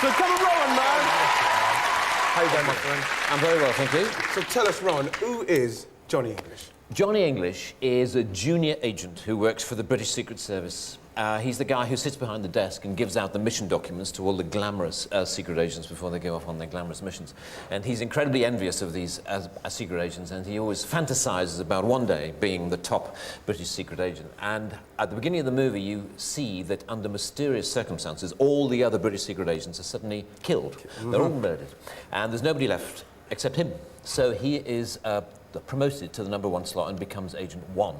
So come on, Rowan, man. How you doing, my friend? I'm very well, thank you. So tell us, Rowan, who is Johnny English? Johnny English is a junior agent who works for the British Secret Service. He's the guy who sits behind the desk and gives out the mission documents to all the glamorous secret agents before they go off on their glamorous missions. And he's incredibly envious of these secret agents, and he always fantasizes about one day being the top British secret agent. And at the beginning of the movie, you see that under mysterious circumstances, all the other British secret agents are suddenly killed. They're all murdered. And there's nobody left except him. So he is promoted to the #1 slot and becomes Agent 1.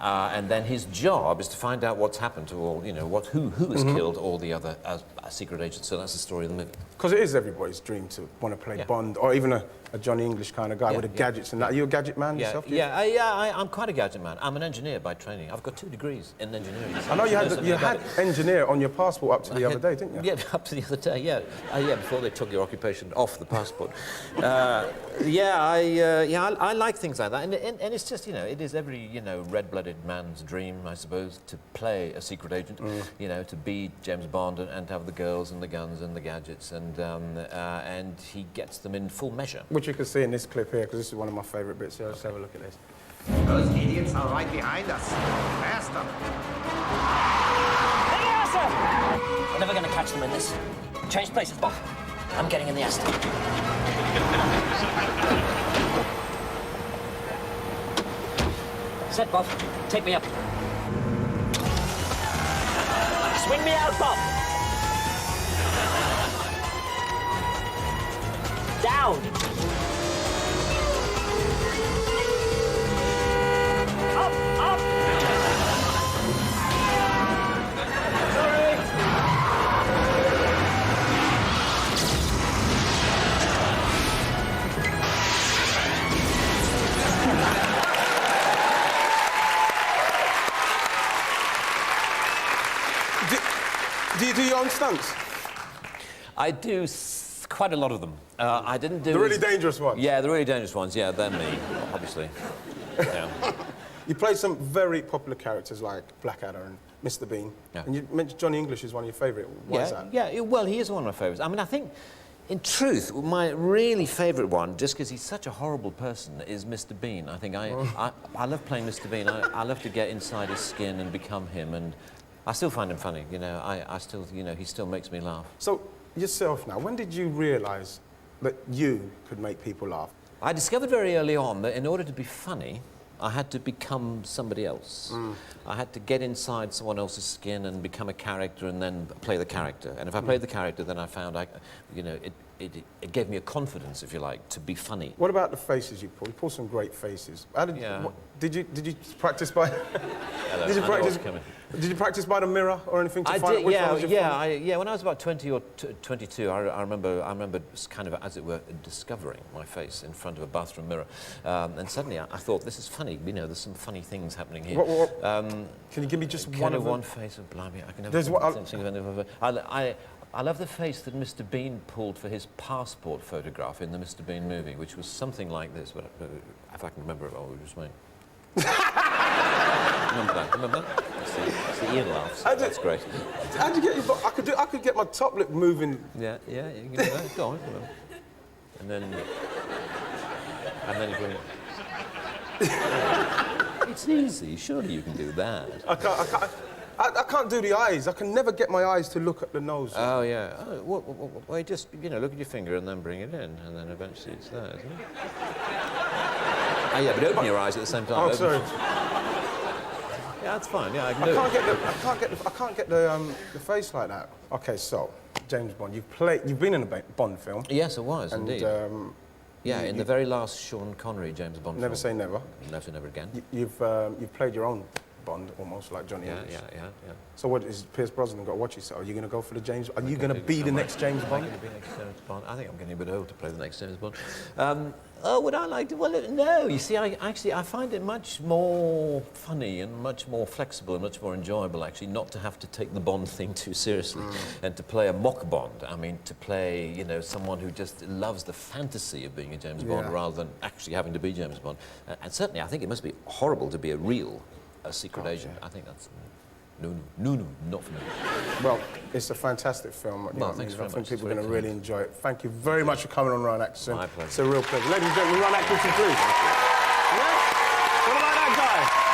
And then his job is to find out what's happened to all, you know, who has killed all the other secret agents. So that's the story of the movie. Because it is everybody's dream to want to play Bond, or even a Johnny English kind of guy with the gadgets and that. Are you a gadget man yourself? I'm quite a gadget man. I'm an engineer by training. I've got 2 degrees in engineering. I know you had engineer on your passport up to the other day, didn't you? Yeah, up to the other day, yeah. Before they took your occupation off the passport. I like things like that. And it's just, you know, it is every, you know, red-blooded man's dream, I suppose, to play a secret agent, you know, to be James Bond and to have the girls and the guns and the gadgets, and he gets them in full measure. Which you can see in this clip here, because this is one of my favourite bits here. Let's have a look at this. Those idiots are right behind us. Faster! In the Astor! We're never going to catch them in this. Change places, Bob. I'm getting in the Astor. Set, Bob. Take me up. Swing me out, Bob. Down. Up, up. Sorry. Do you do your own stunts? I do quite a lot of them. I didn't do... The really dangerous ones? Yeah, the really dangerous ones, yeah, they're me, obviously. Yeah. You played some very popular characters like Blackadder and Mr. Bean. Yeah. And you mentioned Johnny English is one of your favourite. Why is that? Yeah, well, he is one of my favourites. I mean, I think, in truth, my really favourite one, just because he's such a horrible person, is Mr. Bean. I think I love playing Mr. Bean. I love to get inside his skin and become him, and I still find him funny, you know. I still, you know, he still makes me laugh. So, yourself now, when did you realise that you could make people laugh? I discovered very early on that in order to be funny, I had to become somebody else. I had to get inside someone else's skin and become a character and then play the character. And if I played the character, then I found, you know, it gave me a confidence, if you like, to be funny. What about the faces you pull? You pull some great faces. How did, did you practice by... Did you practice by the mirror or anything to find out which one was your favorite? When I was about 20 or 22, I remember kind of, as it were, discovering my face in front of a bathroom mirror. And suddenly I thought, this is funny, you know, there's some funny things happening here. Can you give me just one face of blimey? I can never think of anything. I love the face that Mr. Bean pulled for his passport photograph in the Mr. Bean movie, which was something like this, but if I can remember it, I'll just wait. Remember that? It's the Ian laughs. That's great. How'd you get your... I could get my top lip moving. Yeah, you can do that. Go on. And then you bring it. It's easy. Surely you can do that. I can't do the eyes. I can never get my eyes to look at the nose. Oh, yeah. Oh, well, just, you know, look at your finger and then bring it in, and then eventually it's there, isn't it? Oh, yeah, but open your eyes at the same time. Oh, sorry. Yeah, that's fine. Yeah, I can I do can't get the face like that. Okay, so James Bond, you've been in a Bond film. Yes, I was indeed. Yeah, in the very last Sean Connery James Bond film. Never Say Never. Never Say Never Again. You've played your own Bond, almost like Johnny English. Yeah. So what is Pierce Brosnan got to watch yourself? Are you going to go for the James? Are you going to be the next James Bond? Am I going to be the next James Bond? I think I'm getting a bit old to play the next James Bond. Would I like to? Well, no. You see, I find it much more funny and much more flexible and much more enjoyable, actually, not to have to take the Bond thing too seriously and to play a mock Bond. I mean, to play, you know, someone who just loves the fantasy of being a James Bond rather than actually having to be James Bond. And certainly, I think it must be horrible to be a secret agent. I think that's... No, not for me. Well, it's a fantastic film. You know what I thanks mean? very I think much. people are It's going to very really enjoy it. Thank you very much for coming on Rowan Atkinson. My pleasure. It's a real pleasure. Ladies and gentlemen, Rowan Atkinson, please. Yeah? What about that guy?